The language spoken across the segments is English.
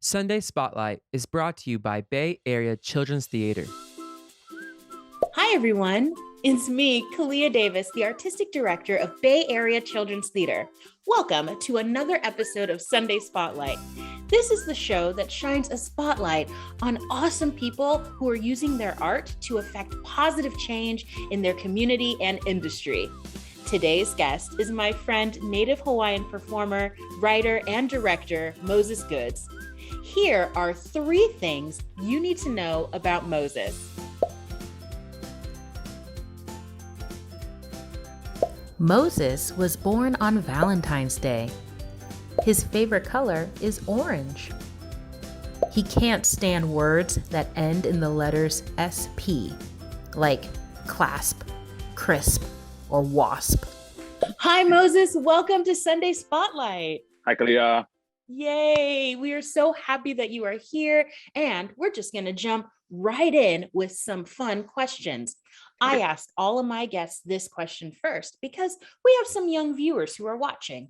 Sunday Spotlight is brought to you by Bay Area Children's Theater. Hi, everyone. It's me, Khalia Davis, the Artistic Director of Bay Area Children's Theater. Welcome to another episode of Sunday Spotlight. This is the show that shines a spotlight on awesome people who are using their art to affect positive change in their community and industry. Today's guest is my friend, Native Hawaiian performer, writer, and director, Moses Goods. Here are 3 things you need to know about Moses. Moses was born on Valentine's Day. His favorite color is orange. He can't stand words that end in the letters SP, like clasp, crisp, or wasp. Hi, Moses. Welcome to Sunday Spotlight. Hi, Khalia. Yay. We are so happy that you are here. And we're just going to jump right in with some fun questions. I asked all of my guests this question first because we have some young viewers who are watching.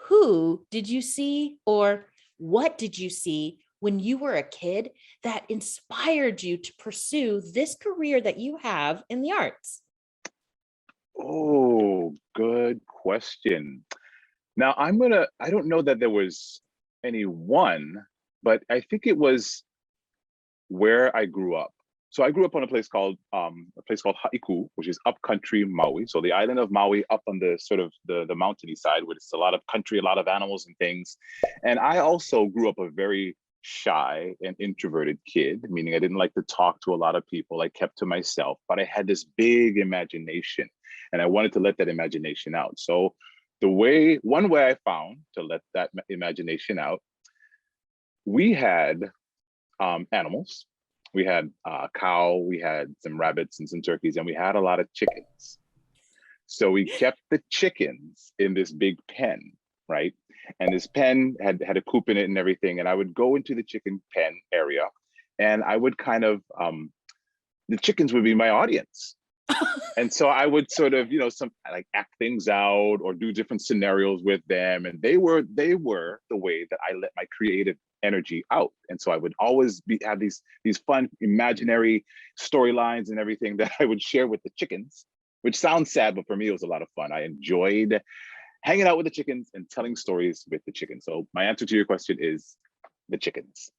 Who did you see or what did you see when you were a kid that inspired you to pursue this career that you have in the arts? Oh, good question. Now I don't know that there was any one, but I think it was where I grew up. So I grew up on a place called Haʻiku, which is upcountry Maui. So the island of Maui up on the sort of the mountainy side, where it's a lot of country, a lot of animals and things. And I also grew up a very shy and introverted kid, meaning I didn't like to talk to a lot of people. I kept to myself, but I had this big imagination and I wanted to let that imagination out. So one way I found to let that imagination out, we had animals. We had a cow, we had some rabbits and some turkeys, and we had a lot of chickens. So we kept the chickens in this big pen, right? And this pen had a coop in it and everything. And I would go into the chicken pen area and I would kind of, the chickens would be my audience. And so I would sort of, act things out or do different scenarios with them. And they were the way that I let my creative energy out. And so I would always have these fun imaginary storylines and everything that I would share with the chickens, which sounds sad, but for me, it was a lot of fun. I enjoyed hanging out with the chickens and telling stories with the chickens. So my answer to your question is the chickens.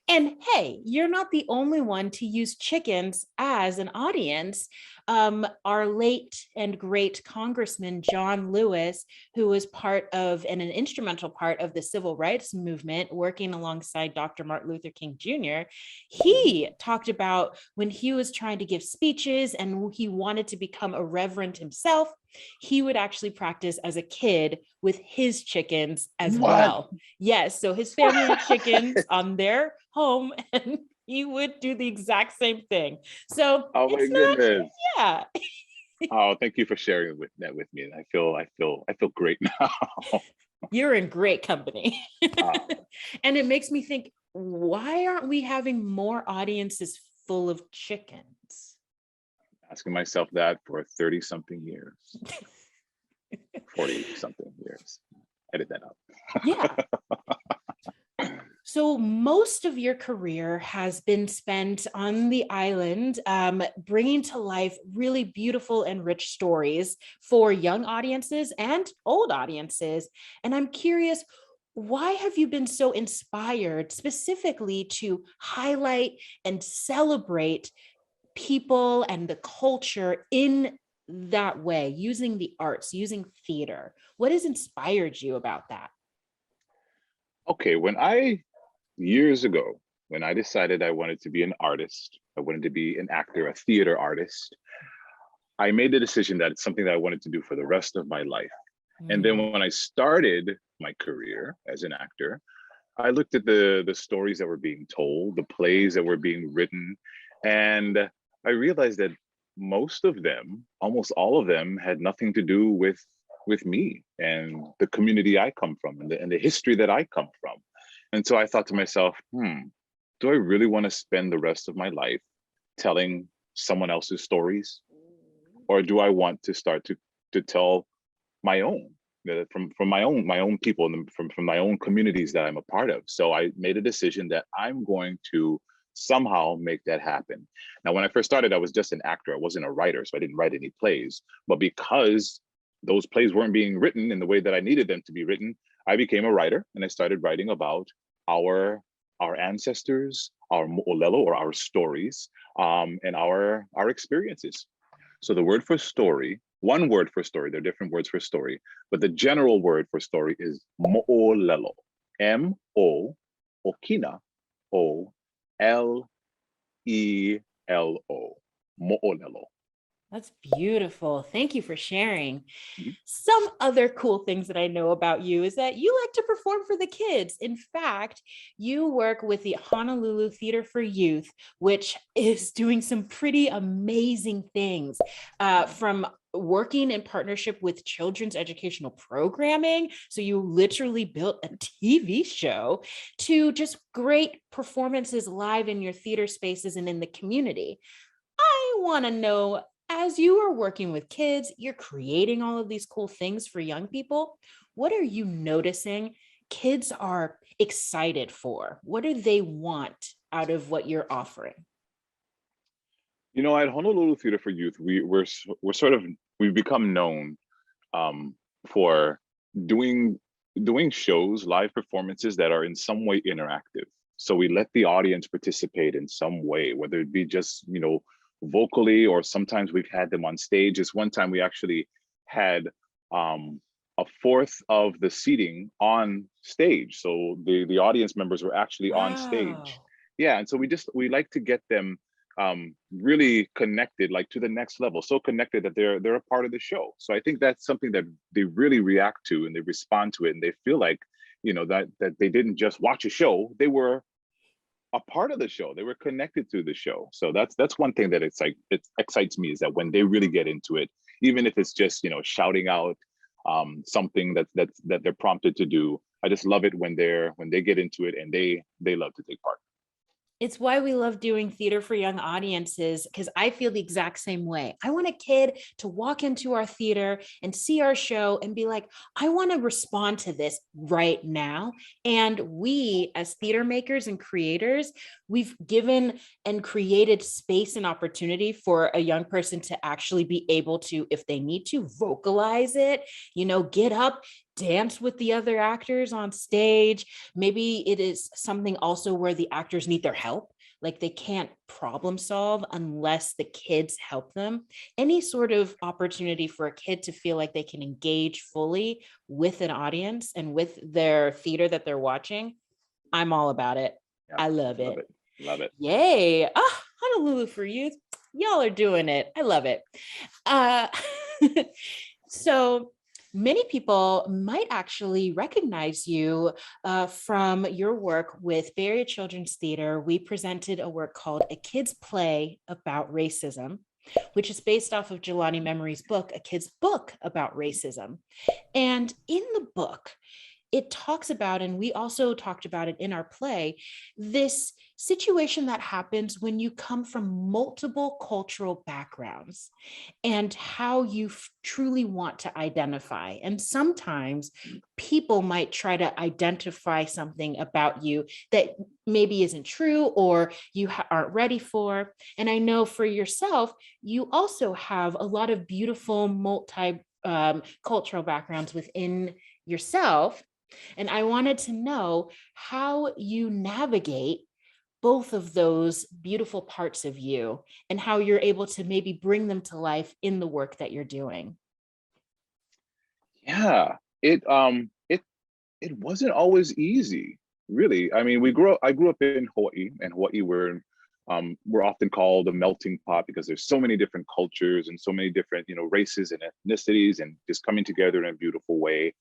And hey, you're not the only one to use chickens as an audience. Our late and great Congressman John Lewis, who was part of and an instrumental part of the civil rights movement, working alongside Dr. Martin Luther King Jr., he talked about when he was trying to give speeches and he wanted to become a reverend himself, he would actually practice as a kid with his chickens as well. Yes, so his family had chickens on their home and he would do the exact same thing. So oh my goodness. Yeah. Oh, thank you for sharing that with me. And I feel great now. You're in great company. And it makes me think, why aren't we having more audiences full of chickens? Asking myself that for 30-something years. 40-something years. Edit that out. Yeah. So most of your career has been spent on the island, bringing to life really beautiful and rich stories for young audiences and old audiences. And I'm curious, why have you been so inspired specifically to highlight and celebrate people and the culture in that way, using the arts, using theater? What has inspired you about that? Okay, years ago, when I decided I wanted to be an artist, I wanted to be an actor, a theater artist, I made the decision that it's something that I wanted to do for the rest of my life. And then when I started my career as an actor, I looked at the stories that were being told, the plays that were being written, and I realized that most of them, almost all of them, had nothing to do with me and the community I come from and the history that I come from. And so I thought to myself, do I really want to spend the rest of my life telling someone else's stories? Or do I want to start to tell my own? from my own people and from my own communities that I'm a part of. So I made a decision that I'm going to somehow make that happen. Now, when I first started, I was just an actor. I wasn't a writer, so I didn't write any plays. But because those plays weren't being written in the way that I needed them to be written, I became a writer, and I started writing about our ancestors, our mo'olelo, or our stories, and our experiences. So the word for story, one word for story, there are different words for story, but the general word for story is mo'olelo, M-O, okina, O-L-E-L-O, mo'olelo. That's beautiful. Thank you for sharing. Mhm. Some other cool things that I know about you is that you like to perform for the kids. In fact, you work with the Honolulu Theater for Youth, which is doing some pretty amazing things, from working in partnership with children's educational programming. So you literally built a TV show, to just great performances live in your theater spaces and in the community. I want to know, as you are working with kids, you're creating all of these cool things for young people. What are you noticing kids are excited for? What do they want out of what you're offering? You know, at Honolulu Theater for Youth, we've become known for doing shows, live performances that are in some way interactive. So we let the audience participate in some way, whether it be just, vocally, or sometimes we've had them on stage. This one time we actually had a fourth of the seating on stage. So the audience members were actually on stage. Wow. Yeah, and so we like to get them really connected, like to the next level, so connected that they're a part of the show. So I think that's something that they really react to, and they respond to it, and they feel like, that they didn't just watch a show, they were a part of the show, they were connected to the show. So that's one thing that it excites me, is that when they really get into it, even if it's just shouting out something that they're prompted to do, I just love it when they get into it, and they love to take part. It's why we love doing theater for young audiences, because I feel the exact same way. I want a kid to walk into our theater and see our show and be like, I want to respond to this right now. And we, as theater makers and creators, we've given and created space and opportunity for a young person to actually be able to, if they need to, vocalize it, get up, dance with the other actors on stage. Maybe it is something also where the actors need their help, like they can't problem solve unless the kids help them. Any sort of opportunity for a kid to feel like they can engage fully with an audience and with their theater that they're watching, I'm all about it. Yeah, I love it. Love it. Yay. Honolulu for Youth. Y'all are doing it. I love it. So many people might actually recognize you from your work with Bay Area Children's Theater. We presented a work called A Kid's Play About Racism, which is based off of Jelani Memory's book, A Kid's Book About Racism. And in the book, it talks about, and we also talked about it in our play, this situation that happens when you come from multiple cultural backgrounds and how you truly want to identify. And sometimes people might try to identify something about you that maybe isn't true or you aren't ready for. And I know for yourself, you also have a lot of beautiful cultural backgrounds within yourself. And I wanted to know how you navigate both of those beautiful parts of you and how you're able to maybe bring them to life in the work that you're doing. Yeah, it wasn't always easy, really. I mean, I grew up in Hawaii, and Hawaii we're often called a melting pot because there's so many different cultures and so many different, races and ethnicities, and just coming together in a beautiful way.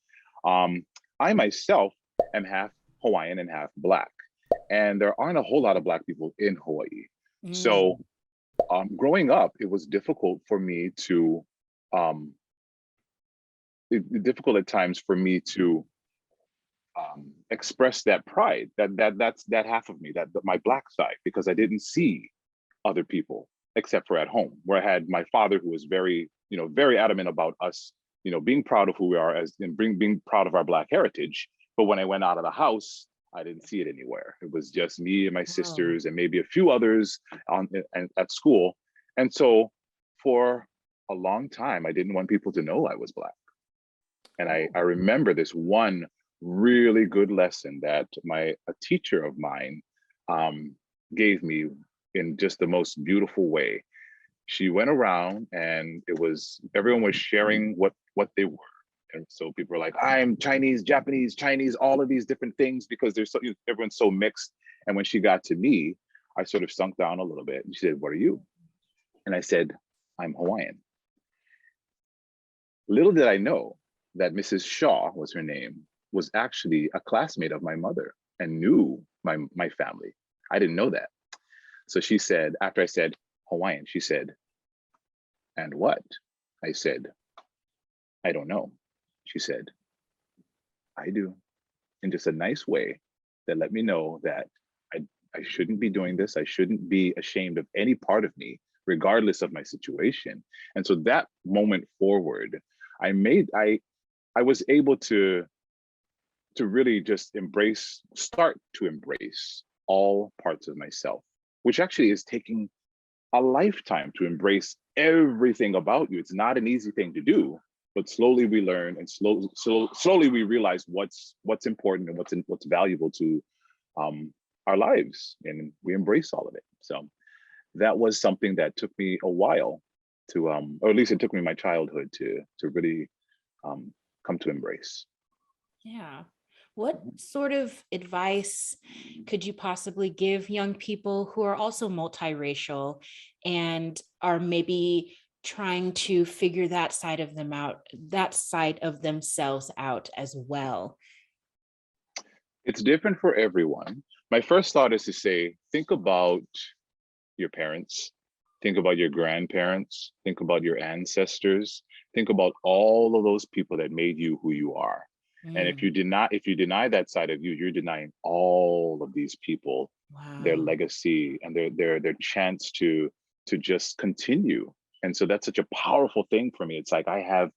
I myself am half Hawaiian and half Black, and there aren't a whole lot of Black people in Hawaii. So growing up, it was difficult for me to, difficult at times for me to express that pride, that's that half of me, that my Black side, because I didn't see other people except for at home, where I had my father, who was very, very adamant about us being proud of who we are and being proud of our Black heritage. But when I went out of the house, I didn't see it anywhere. It was just me and my sisters and maybe a few others at school. And so for a long time, I didn't want people to know I was Black. And I remember this one really good lesson that a teacher of mine gave me in just the most beautiful way. She went around and everyone was sharing what they were. And so people were like, I'm Chinese, Japanese, Chinese, all of these different things, because everyone's so mixed. And when she got to me, I sort of sunk down a little bit. And she said, what are you? And I said, I'm Hawaiian. Little did I know that Mrs. Shaw was her name, was actually a classmate of my mother and knew my family. I didn't know that. So she said, after I said Hawaiian, she said, and what? I said, I don't know. She said, I do, in just a nice way that let me know that I shouldn't be doing this. I shouldn't be ashamed of any part of me, regardless of my situation. And so that moment forward, I was able to really just start to embrace all parts of myself, which actually is taking a lifetime to embrace everything about you. It's not an easy thing to do, but slowly we learn, and slowly we realize what's important and what's valuable to our lives, and we embrace all of it. So that was something that took me a while to, or at least it took me my childhood to really come to embrace. Yeah. What sort of advice could you possibly give young people who are also multiracial and are maybe trying to figure that side of themselves out as well? It's different for everyone. My first thought is to say, think about your parents, think about your grandparents, think about your ancestors, think about all of those people that made you who you are. And if you deny that side of you, you're denying all of these people, their legacy and their chance to just continue. And so that's such a powerful thing for me. It's like I have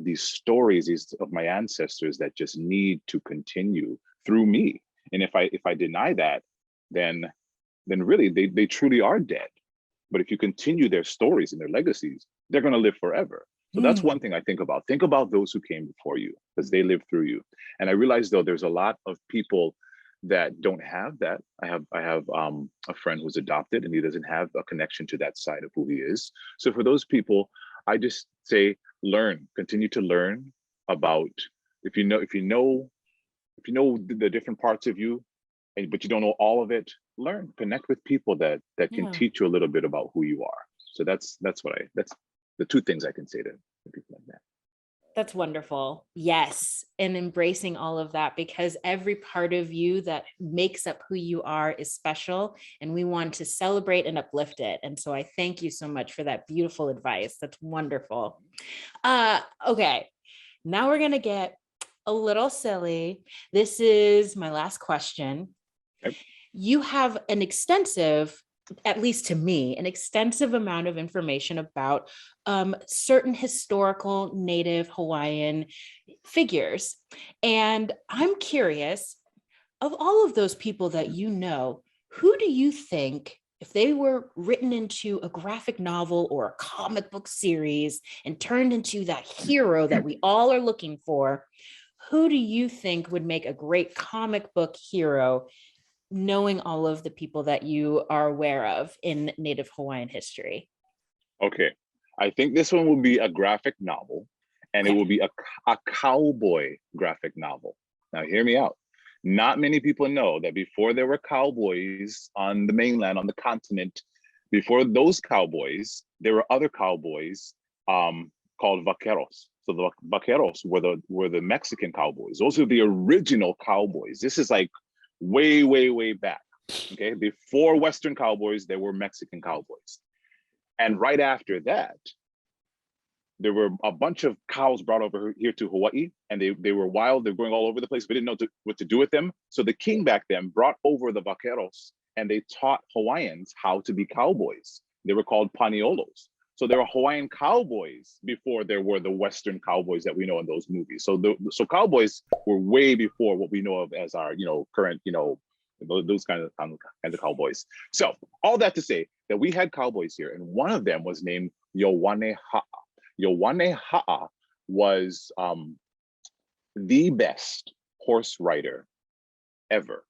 these stories of my ancestors that just need to continue through me. And if I deny that, then really they truly are dead. But if you continue their stories and their legacies, they're going to live forever. So that's one thing I think about. Think about those who came before you, because they lived through you. And I realize, though, there's a lot of people that don't have that. I have a friend who's adopted, and he doesn't have a connection to that side of who he is. So for those people, I just say, continue to learn about, if you know the different parts of you, but you don't know all of it, connect with people that can teach you a little bit about who you are. So that's the two things I can say to people like that. That's wonderful. Yes. And embracing all of that, because every part of you that makes up who you are is special, and we want to celebrate and uplift it. And so I thank you so much for that beautiful advice. That's wonderful. Okay. Now we're going to get a little silly. This is my last question. Okay. You have an extensive, at least to me, an extensive amount of information about certain historical Native Hawaiian figures. And I'm curious, of all of those people that you know, who do you think, if they were written into a graphic novel or a comic book series and turned into that hero that we all are looking for, who do you think would make a great comic book hero, knowing all of the people that you are aware of in Native Hawaiian history? Okay, I think this one will be a graphic novel, and it will be a cowboy graphic novel. Now, hear me out. Not many people know that before there were cowboys on the mainland, on the continent, before those cowboys, there were other cowboys called vaqueros. So the vaqueros were the Mexican cowboys. Those are the original cowboys. This is like way, way, way back. Okay, before Western cowboys, there were Mexican cowboys. And right after that, there were a bunch of cows brought over here to Hawaii, and they were wild. They were going all over the place. We didn't know what to do with them. So the king back then brought over the vaqueros, and they taught Hawaiians how to be cowboys. They were called paniolos. So there were Hawaiian cowboys before there were the Western cowboys that we know in those movies. So cowboys were way before what we know of as our, current, those kinds of cowboys. So all that to say that we had cowboys here, and one of them was named Ioane Ha'a. Ioane Ha'a was the best horse rider ever.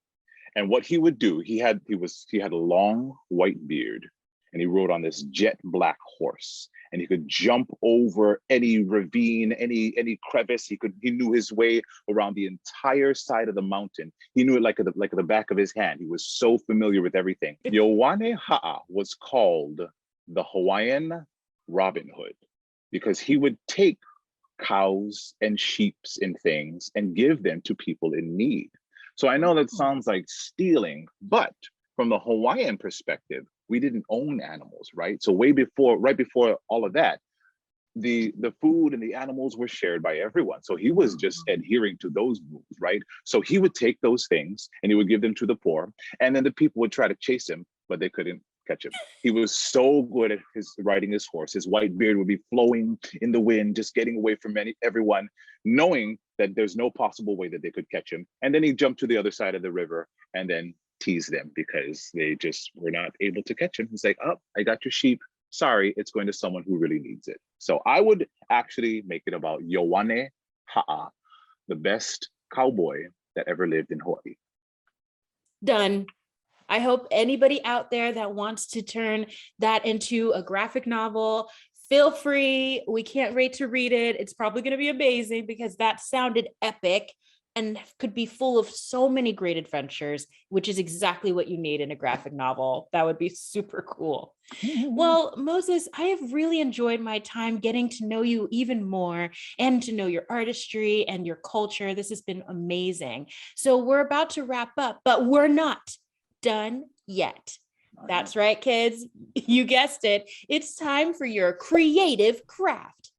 And what he would do, he had a long white beard, and he rode on this jet black horse, and he could jump over any ravine, any crevice. He knew his way around the entire side of the mountain. He knew it like the back of his hand. He was so familiar with everything. Ioane Ha'a was called the Hawaiian Robin Hood because he would take cows and sheep and things and give them to people in need. So I know that sounds like stealing, but from the Hawaiian perspective, we didn't own animals, right? So right before all of that, the food and the animals were shared by everyone. So he was just adhering to those rules, right? So he would take those things and he would give them to the poor, and then the people would try to chase him, but they couldn't catch him. He was so good at riding his horse. His white beard would be flowing in the wind, just getting away from everyone, knowing that there's no possible way that they could catch him. And then he jumped to the other side of the river and then tease them because they just were not able to catch him. He's like, oh, I got your sheep. Sorry, it's going to someone who really needs it. So I would actually make it about Ioane Ha'a, the best cowboy that ever lived in Hawaii. Done. I hope anybody out there that wants to turn that into a graphic novel, feel free. We can't wait to read it. It's probably going to be amazing because that sounded epic and could be full of so many great adventures, which is exactly what you need in a graphic novel. That would be super cool. Well, Moses, I have really enjoyed my time getting to know you even more and to know your artistry and your culture. This has been amazing. So we're about to wrap up, but we're not done yet. That's right, kids. You guessed it. It's time for your creative craft.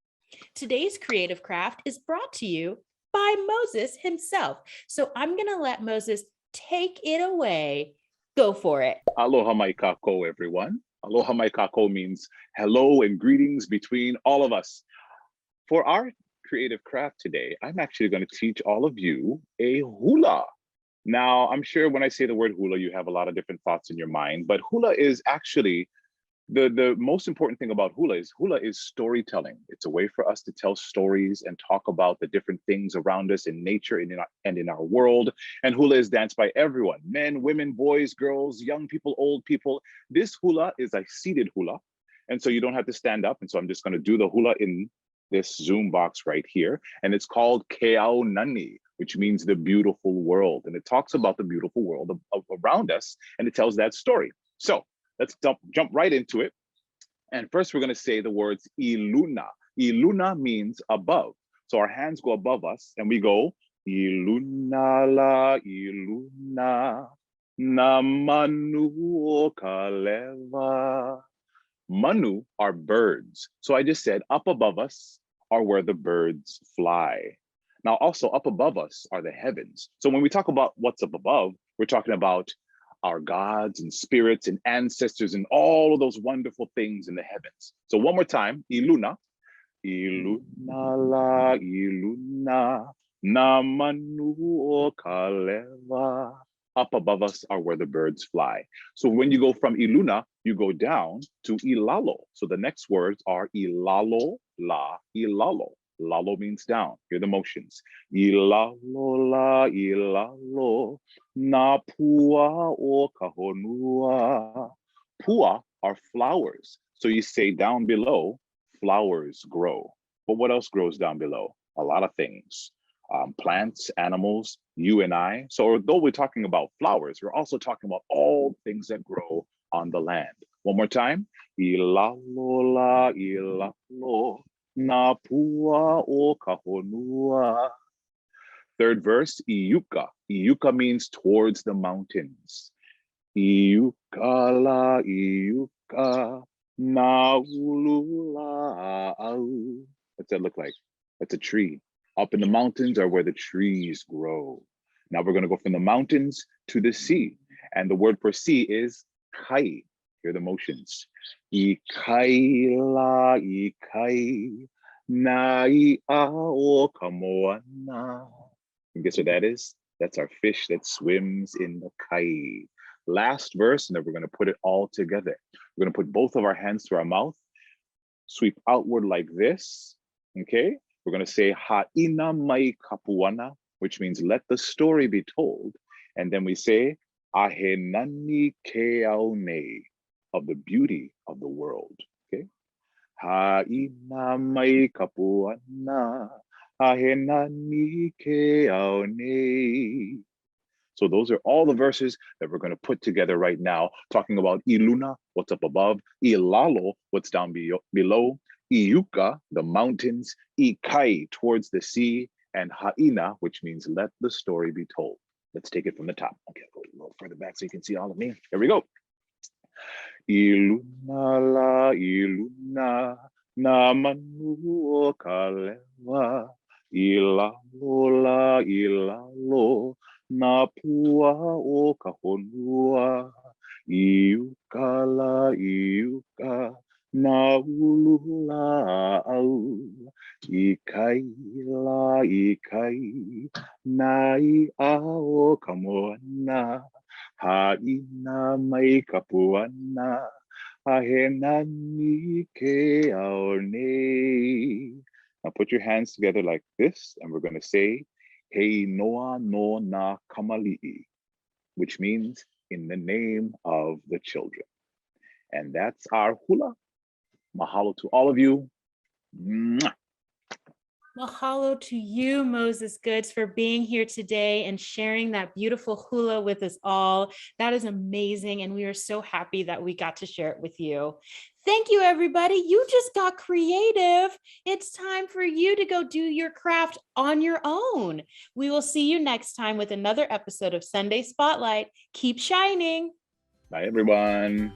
Today's creative craft is brought to you by Moses himself. So I'm going to let Moses take it away. Go for it. Aloha mai kākou, everyone. Aloha mai kākou means hello and greetings between all of us. For our creative craft today, I'm actually going to teach all of you a hula. Now, I'm sure when I say the word hula, you have a lot of different thoughts in your mind, but hula is actually the most important thing about hula is storytelling. It's a way for us to tell stories and talk about the different things around us in nature and in our world. And hula is danced by everyone, men, women, boys, girls, young people, old people. This hula is a seated hula. And so you don't have to stand up. And so I'm just going to do the hula in this Zoom box right here. And it's called Keao Nani, which means the beautiful world. And it talks about the beautiful world around us, and it tells that story. So let's jump right into it. And first we're going to say the words iluna. Iluna means above. So our hands go above us and we go iluna la iluna na manu o ka lewa. Manu are birds. So I just said up above us are where the birds fly. Now also up above us are the heavens. So when we talk about what's up above, we're talking about our gods and spirits and ancestors and all of those wonderful things in the heavens. So one more time, iluna. Iluna la iluna na manu o ka lewa. Up above us are where the birds fly. So when you go from iluna, you go down to ilalo. So the next words are ilalo la ilalo. Lalo means down. Hear the motions. Ilalo la ilalo na pua o ka honua. Pua are flowers. So you say down below, flowers grow. But what else grows down below? A lot of things. Plants, animals, you and I. So although we're talking about flowers, we're also talking about all things that grow on the land. One more time. Ilalo la ilalo na pua o ka honua. Third verse, iuka. Iuka means towards the mountains. Iuka la iuka na ulu lāʻau. What's that look like? That's a tree. Up in the mountains are where the trees grow. Now we're going to go from the mountains to the sea. And the word for sea is kai. Hear the motions. Ikai, nai ao moana. And guess what that is? That's our fish that swims in the kai. Last verse, and then we're going to put it all together. We're going to put both of our hands to our mouth, sweep outward like this, okay? We're going to say Haʻina mai puana, which means let the story be told. And then we say ahe nani nei, of the beauty of the world, okay? Haʻina mai puana, ahe nani nei. So those are all the verses that we're going to put together right now, talking about iluna, what's up above, lalo, what's down below, iuka, the mountains, ikai, towards the sea, and haʻina, which means let the story be told. Let's take it from the top. Okay, I'll go a little further back so you can see all of me. Here we go. Iluna, na manu kalewa, ilalo, na pua o ka honua, iuka, na lāʻau, ikai, nai ao ka moana, Haʻina mai ka puana, ahe nani nei. Now put your hands together like this, and we're going to say, He inoa no na kamaliʻi, which means in the name of the children. And that's our hula. Mahalo to all of you. Mwah. Mahalo to you, Moses Goods, for being here today and sharing that beautiful hula with us all. That is amazing. And we are so happy that we got to share it with you. Thank you, everybody. You just got creative. It's time for you to go do your craft on your own. We will see you next time with another episode of Sunday Spotlight. Keep shining. Bye, everyone.